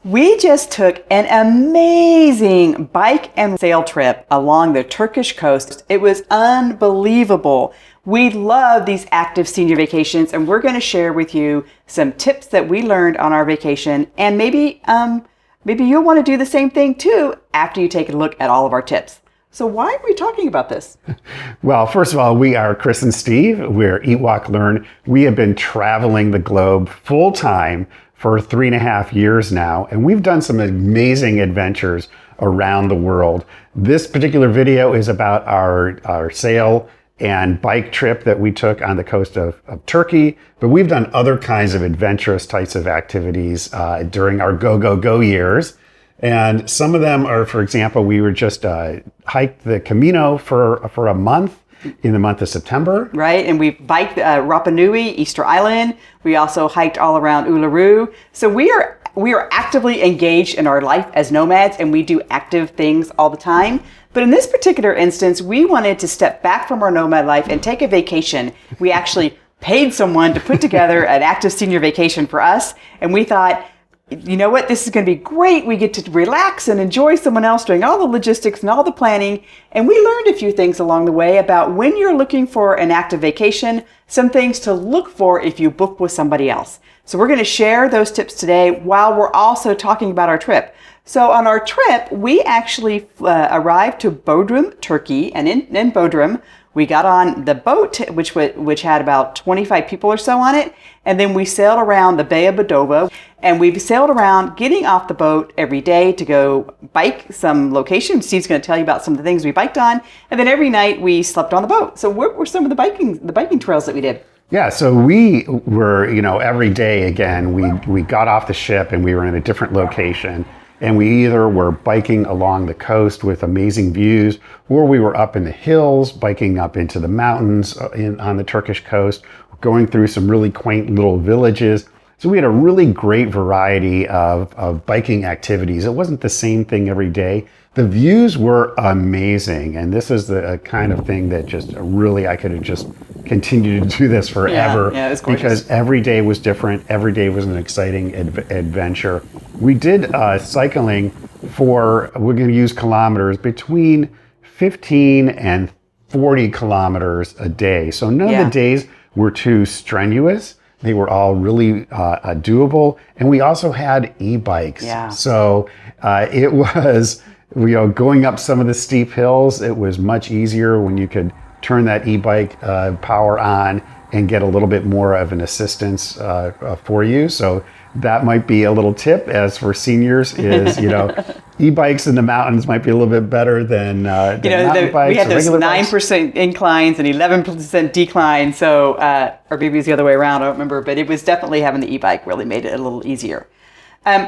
We just took an amazing bike and sail trip along the Turkish coast. It was unbelievable. We love these active senior vacations, and we're going to share with you some tips that we learned on our vacation, and maybe you'll want to do the same thing too after you take a look at all of our tips. So why are we talking about this? Well, first of all, we are Chris and Steve. We're Eat, Walk, Learn. We have been traveling the globe full time for 3.5 years now, and we've done some amazing adventures around the world. This particular video is about our sail and bike trip that we took on the coast of Turkey, but we've done other kinds of adventurous types of activities during our go years. And some of them are, for example, we were just hiked the Camino for a month in the month of September. Right, and we biked Rapa Nui, Easter Island. We also hiked all around Uluru. So we are actively engaged in our life as nomads, and we do active things all the time. But in this particular instance, we wanted to step back from our nomad life and take a vacation. We actually paid someone to put together an active senior vacation for us, and we thought, you know what, this is going to be great. We get to relax and enjoy someone else doing all the logistics and all the planning. And we learned a few things along the way about when you're looking for an active vacation, some things to look for if you book with somebody else. So we're going to share those tips today while we're also talking about our trip. So on our trip, we actually arrived to Bodrum, Turkey, and in Bodrum, we got on the boat, which had about 25 people or so on it, and then we sailed around the Bay of Badova, and we've sailed around, getting off the boat every day to go bike some locations. Steve's going to tell you about some of the things we biked on, and then every night we slept on the boat. So what were some of the biking trails that we did? Yeah, so we were, every day again, we got off the ship and we were in a different location. And we either were biking along the coast with amazing views, or we were up in the hills, biking up into the mountains on the Turkish coast, going through some really quaint little villages. So we had a really great variety of biking activities. It wasn't the same thing every day. The views were amazing. And this is the kind of thing that just really, I could have just continued to do this forever. Yeah, it was gorgeous. Because every day was different. Every day was an exciting adventure. We did cycling we're going to use kilometers, between 15 and 40 kilometers a day. So none of the days were too strenuous. They were all really doable. And we also had e-bikes. Yeah. So it was, going up some of the steep hills, it was much easier when you could turn that e-bike power on and get a little bit more of an assistance for you. So that might be a little tip as for seniors is, e-bikes in the mountains might be a little bit better than mountain bikes. We had those 9% bikes. inclines and 11% decline. So, or maybe it was the other way around. I don't remember, but it was definitely having the e-bike really made it a little easier.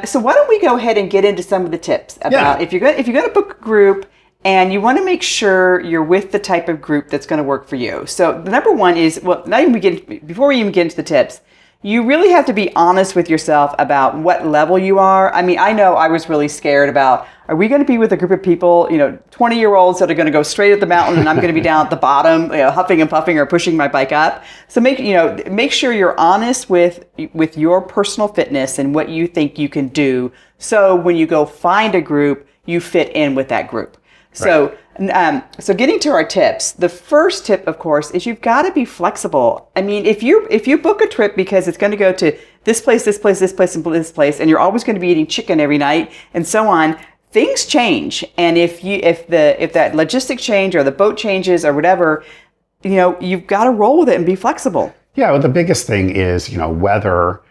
So why don't we go ahead and get into some of the tips about if you're going to book a group and you want to make sure you're with the type of group that's going to work for you. So the number one is, before we even get into the tips, you really have to be honest with yourself about what level you are. I mean, I know I was really scared about, are we going to be with a group of people, 20-year-olds that are going to go straight at the mountain and I'm going to be down at the bottom, huffing and puffing or pushing my bike up. So make sure you're honest with your personal fitness and what you think you can do. So when you go find a group, you fit in with that group. So, so getting to our tips, the first tip, of course, is you've got to be flexible. I mean, if you book a trip because it's going to go to this place, this place, this place, and this place, and you're always going to be eating chicken every night and so on, things change. And if that logistic change or the boat changes or whatever, you've got to roll with it and be flexible. Yeah, well, the biggest thing is, weather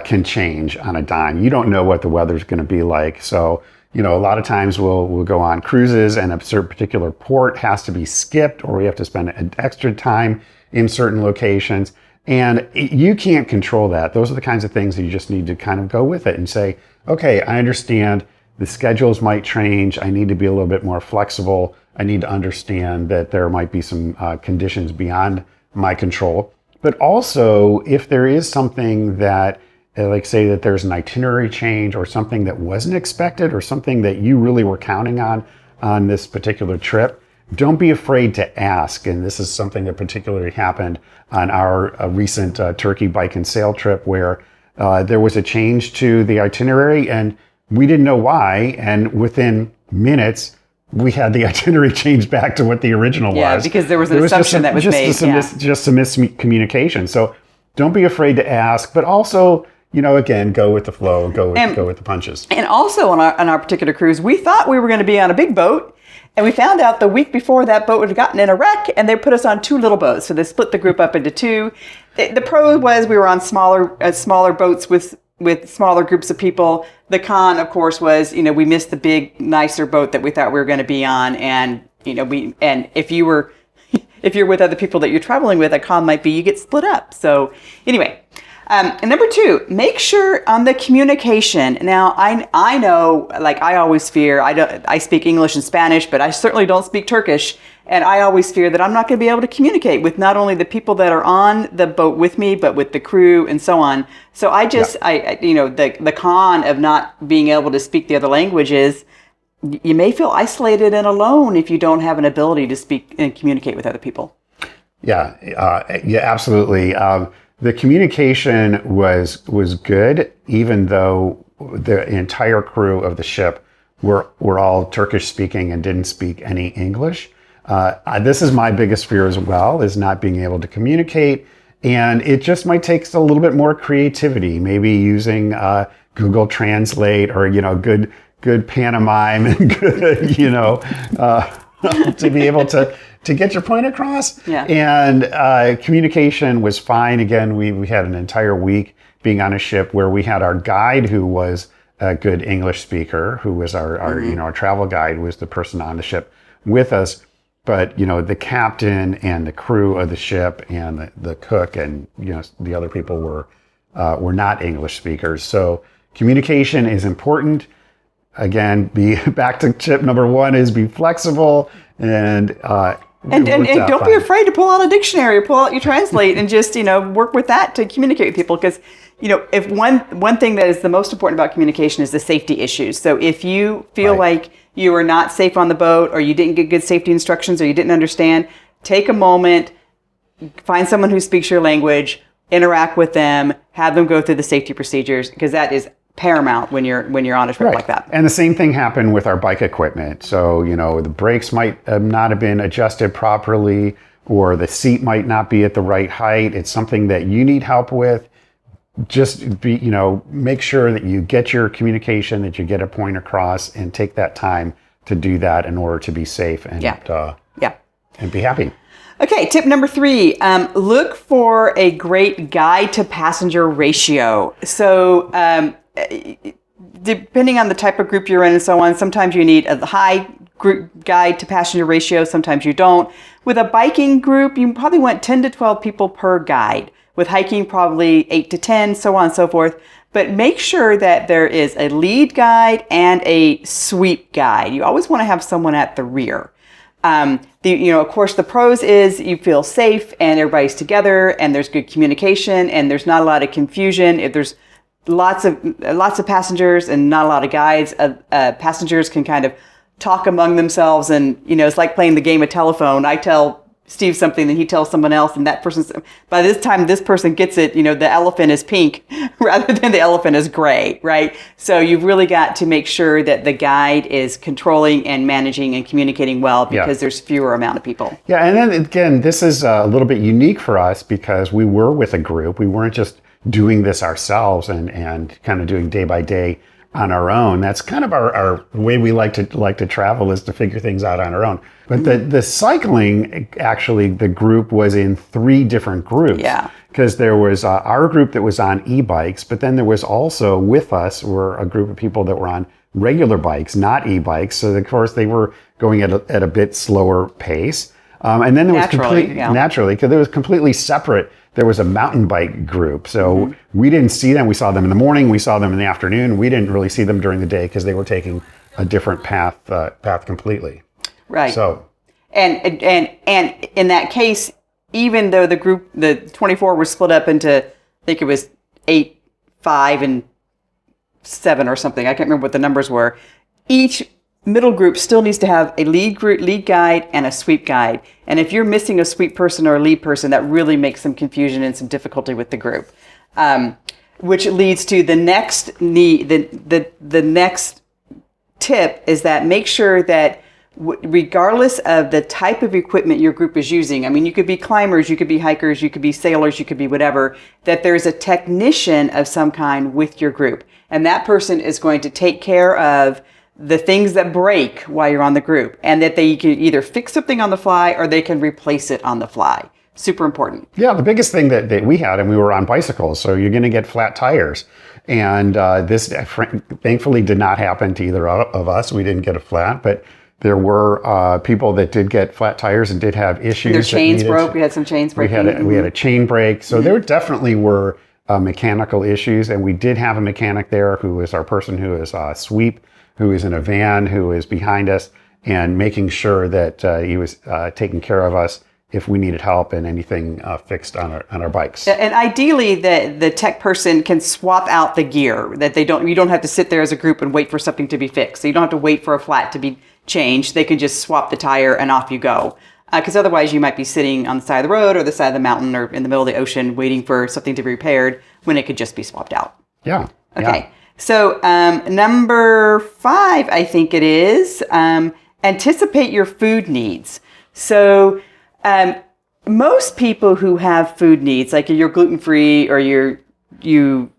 can change on a dime. You don't know what the weather's going to be like. So, a lot of times we'll go on cruises and a certain particular port has to be skipped, or we have to spend an extra time in certain locations. And you can't control that. Those are the kinds of things that you just need to kind of go with it and say, okay, I understand the schedules might change. I need to be a little bit more flexible. I need to understand that there might be some conditions beyond my control. But also, if there is something that like say that there's an itinerary change or something that wasn't expected or something that you really were counting on this particular trip, don't be afraid to ask. And this is something that particularly happened on our recent Turkey bike and sail trip where there was a change to the itinerary and we didn't know why, and within minutes, we had the itinerary changed back to what the original was. Yeah, because there was an assumption that was made. Just some miscommunication. So don't be afraid to ask, but also, again, go with the flow, go with the punches. And also on our particular cruise, we thought we were going to be on a big boat, and we found out the week before that boat had gotten in a wreck, and they put us on 2 little boats. So they split the group up into 2. The pro was we were on smaller boats with smaller groups of people. The con, of course, was, we missed the big, nicer boat that we thought we were going to be on. And, if you're with other people that you're traveling with, a con might be you get split up. So anyway, and number 2, make sure on the communication. Now, I know, like I always fear, I speak English and Spanish, but I certainly don't speak Turkish. And I always fear that I'm not going to be able to communicate with not only the people that are on the boat with me, but with the crew and so on. So the con of not being able to speak the other language is you may feel isolated and alone if you don't have an ability to speak and communicate with other people. Yeah, absolutely. The communication was good, even though the entire crew of the ship were all Turkish speaking and didn't speak any English. This is my biggest fear as well, is not being able to communicate. And it just might take a little bit more creativity, maybe using Google Translate or, good pantomime and good, to be able to get your point across. Yeah. And communication was fine. Again, we had an entire week being on a ship where we had our guide who was a good English speaker, who was our travel guide, was the person on the ship with us. But, the captain and the crew of the ship and the cook and, the other people were not English speakers. So communication is important. Again, back to tip number 1 is be flexible and don't be afraid to pull out a dictionary or pull out your translate and just, work with that to communicate with people. Because, if one thing that is the most important about communication is the safety issues. So if you feel like you were not safe on the boat or you didn't get good safety instructions or you didn't understand, take a moment, find someone who speaks your language, interact with them, have them go through the safety procedures, because that is paramount when you're on a trip like that. And the same thing happened with our bike equipment. So, the brakes might not have been adjusted properly, or the seat might not be at the right height. It's something that you need help with. Just make sure that you get your communication, that you get a point across, and take that time to do that in order to be safe and and be happy. Okay, tip number 3, look for a great guide to passenger ratio. So depending on the type of group you're in and so on, sometimes you need a high group guide to passenger ratio, sometimes you don't. With a biking group, you probably want 10 to 12 people per guide. With hiking, probably 8 to 10, so on and so forth. But make sure that there is a lead guide and a sweep guide. You always want to have someone at the rear. Of course, the pros is you feel safe and everybody's together and there's good communication and there's not a lot of confusion. If there's lots of passengers and not a lot of guides, passengers can kind of talk among themselves, and it's like playing the game of telephone. I tell Steve something, then he tells someone else, and that person's, by this time this person gets it, the elephant is pink rather than the elephant is gray, right? So you've really got to make sure that the guide is controlling and managing and communicating well, because there's fewer amount of people. Yeah, and then again, this is a little bit unique for us because we were with a group. We weren't just doing this ourselves and kind of doing day by day on our own. That's kind of our way we like to travel, is to figure things out on our own. But the cycling, actually, the group was in 3 different groups. Yeah. Because there was our group that was on e-bikes, but then there was also with us were a group of people that were on regular bikes, not e-bikes. So of course they were going at a bit slower pace. And then there was naturally, because there was completely separate. There was a mountain bike group. So we didn't see them. We saw them in the morning. We saw them in the afternoon. We didn't really see them during the day because they were taking a different path completely. Right. So, and in that case, even though the 24 were split up into, I think it was 8, 5, and 7 or something. I can't remember what the numbers were. Each middle group still needs to have a lead guide and a sweep guide. And if you're missing a sweep person or a lead person, that really makes some confusion and some difficulty with the group. which leads to the next need. The next tip is that make sure that regardless of the type of equipment your group is using, I mean, you could be climbers, you could be hikers, you could be sailors, you could be whatever, that there's a technician of some kind with your group. And that person is going to take care of the things that break while you're on the group, and that they can either fix something on the fly or they can replace it on the fly. Super important. Yeah, the biggest thing that we had, and we were on bicycles, so you're going to get flat tires. And this thankfully did not happen to either of us. We didn't get a flat, but there were people that did get flat tires and did have issues. Their chains broke. We had some chains breaking. We had a chain break. So there definitely were mechanical issues. And we did have a mechanic there who is our person who is sweep, who is in a van, who is behind us and making sure that he was taking care of us if we needed help and anything fixed on our bikes. And ideally, the tech person can swap out the gear, that you don't have to sit there as a group and wait for something to be fixed. So you don't have to wait for a flat to be changed. They can just swap the tire and off you go. Because otherwise you might be sitting on the side of the road or the side of the mountain or in the middle of the ocean waiting for something to be repaired when it could just be swapped out. Yeah. Okay. Yeah. So number 5, I think it is, anticipate your food needs. So most people who have food needs, like you're gluten-free or you're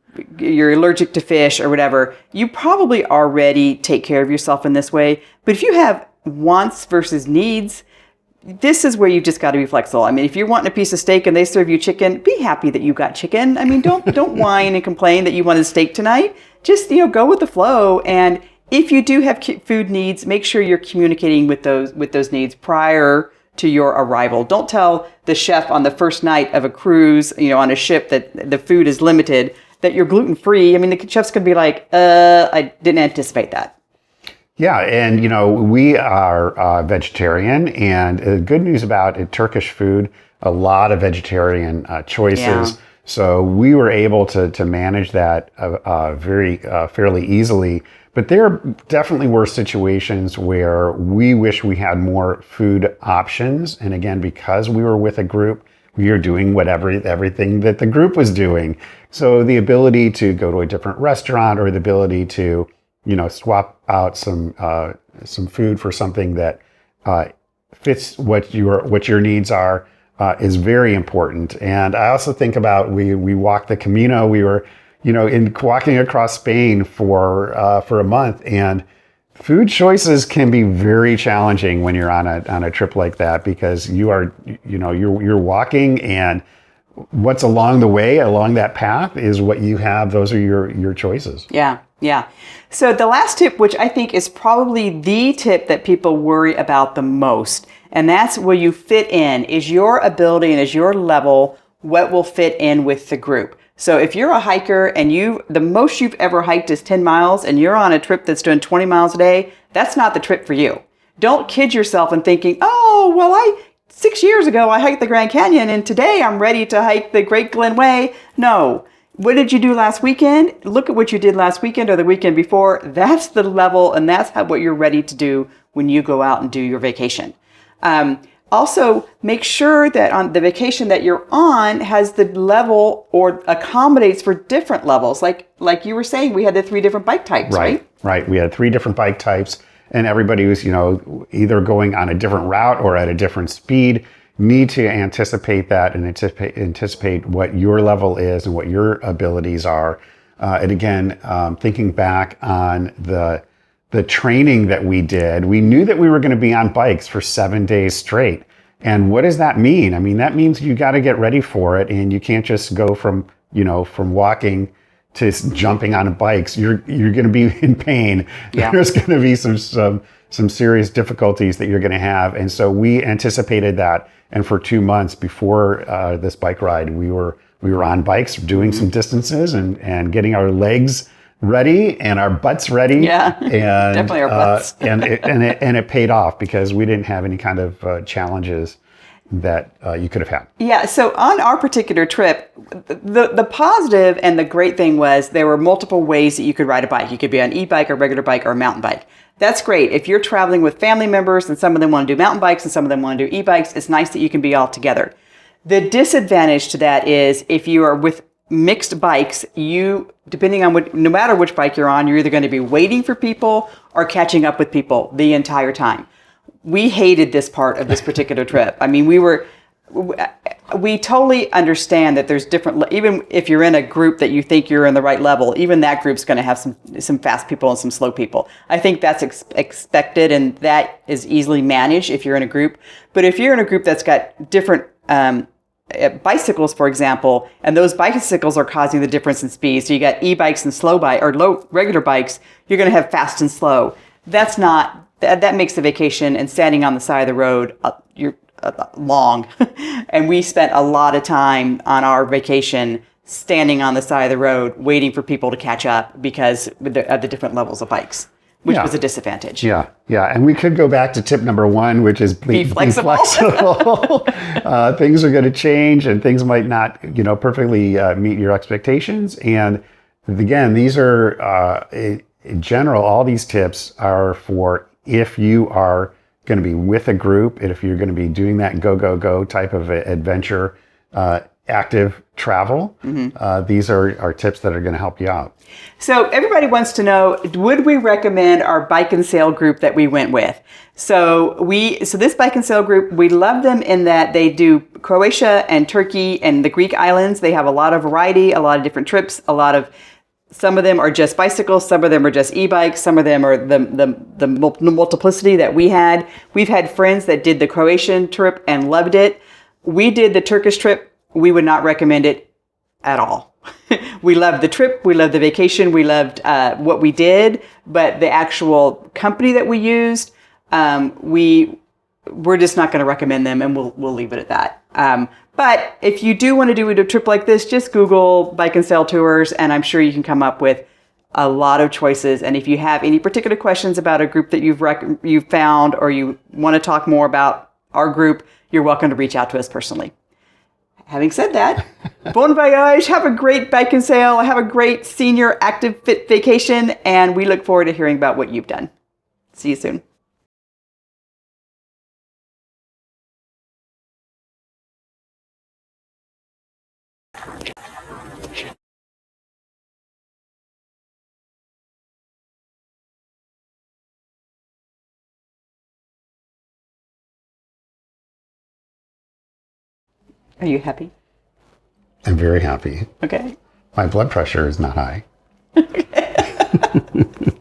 allergic to fish or whatever, you probably already take care of yourself in this way. But if you have wants versus needs, this is where you just got to be flexible. I mean, if you're wanting a piece of steak and they serve you chicken, be happy that you got chicken. I mean, don't whine and complain that you wanted steak tonight. Just, go with the flow. And if you do have food needs, make sure you're communicating with those needs prior to your arrival. Don't tell the chef on the first night of a cruise, on a ship that the food is limited, that you're gluten-free. I mean, the chef's going to be like, I didn't anticipate that. Yeah, and we are vegetarian, and the good news about Turkish food, a lot of vegetarian choices. Yeah. So we were able to manage that very fairly easily. But there definitely were situations where we wish we had more food options. And again, because we were with a group, we are doing everything that the group was doing. So the ability to go to a different restaurant or the ability to swap out some food for something that fits what your needs are is very important. And I also think about we walked the Camino. We were walking across Spain for a month, and food choices can be very challenging when you're on a trip like that, because you're walking, and what's along the way, along that path, is what you have. Those are your choices. Yeah. Yeah. So the last tip, which I think is probably the tip that people worry about the most, and that's where you fit in, is your ability and is your level what will fit in with the group. So if you're a hiker and the most you've ever hiked is 10 miles and you're on a trip that's doing 20 miles a day, that's not the trip for you. Don't kid yourself in thinking, 6 years ago I hiked the Grand Canyon and today I'm ready to hike the Great Glen Way. No. What did you do last weekend? Look at what you did last weekend or the weekend before. That's the level, and that's what you're ready to do when you go out and do your vacation. Also, make sure that on the vacation that you're on has the level or accommodates for different levels. Like you were saying, we had the 3 different bike types, right? Right. We had 3 different bike types, and everybody was, either going on a different route or at a different speed. Need to anticipate that and anticipate what your level is and what your abilities are. And again, thinking back on the training that we did, we knew that we were going to be on bikes for 7 days straight. And what does that mean? I mean, that means you got to get ready for it, and you can't just go from walking to jumping on bikes. You're going to be in pain. Yeah. There's going to be some serious difficulties that you're going to have. And so we anticipated that. And for 2 months before this bike ride, we were on bikes doing some distances and getting our legs ready and our butts ready. Yeah, and definitely our butts. and it paid off because we didn't have any kind of challenges that you could have had. Yeah, so on our particular trip, the positive and the great thing was there were multiple ways that you could ride a bike. You could be on an e-bike, a regular bike, or a mountain bike. That's great. If you're traveling with family members and some of them want to do mountain bikes and some of them want to do e-bikes, it's nice that you can be all together. The disadvantage to that is if you are with mixed bikes, depending on no matter which bike you're on, you're either going to be waiting for people or catching up with people the entire time. We hated this part of this particular trip. I mean, we totally understand that there's different, even if you're in a group that you think you're in the right level, even that group's going to have some fast people and some slow people. I think that's expected, and that is easily managed if you're in a group. But if you're in a group that's got different bicycles, for example, and those bicycles are causing the difference in speed, so you got e-bikes and regular bikes, you're going to have fast and slow. That makes the vacation and standing on the side of the road long. And we spent a lot of time on our vacation standing on the side of the road waiting for people to catch up because of the different levels of bikes, which was a disadvantage. Yeah. And we could go back to tip number 1, which is be flexible. Things are going to change and things might not, perfectly meet your expectations. And again, these are, in general, all these tips are for if you are going to be with a group, and if you're going to be doing that go type of adventure, active travel, these are tips that are going to help you out. So everybody wants to know, would we recommend our bike and sail group that we went with? So this bike and sail group, we love them in that they do Croatia and Turkey and the Greek islands. They have a lot of variety, a lot of different trips, some of them are just bicycles, some of them are just e-bikes, some of them are the multiplicity that we had. We've had friends that did the Croatian trip and loved it. We did the Turkish trip. We would not recommend it at all. We loved the trip, we loved the vacation, we loved what we did, but the actual company that we used, we're just not going to recommend them, and we'll leave it at that. But if you do want to do a trip like this, just Google bike and sail tours, and I'm sure you can come up with a lot of choices. And if you have any particular questions about a group that you've found, or you want to talk more about our group, you're welcome to reach out to us personally. Having said that, bon voyage, have a great bike and sail, have a great senior active fit vacation, and we look forward to hearing about what you've done. See you soon. Are you happy? I'm very happy. Okay. My blood pressure is not high. Okay.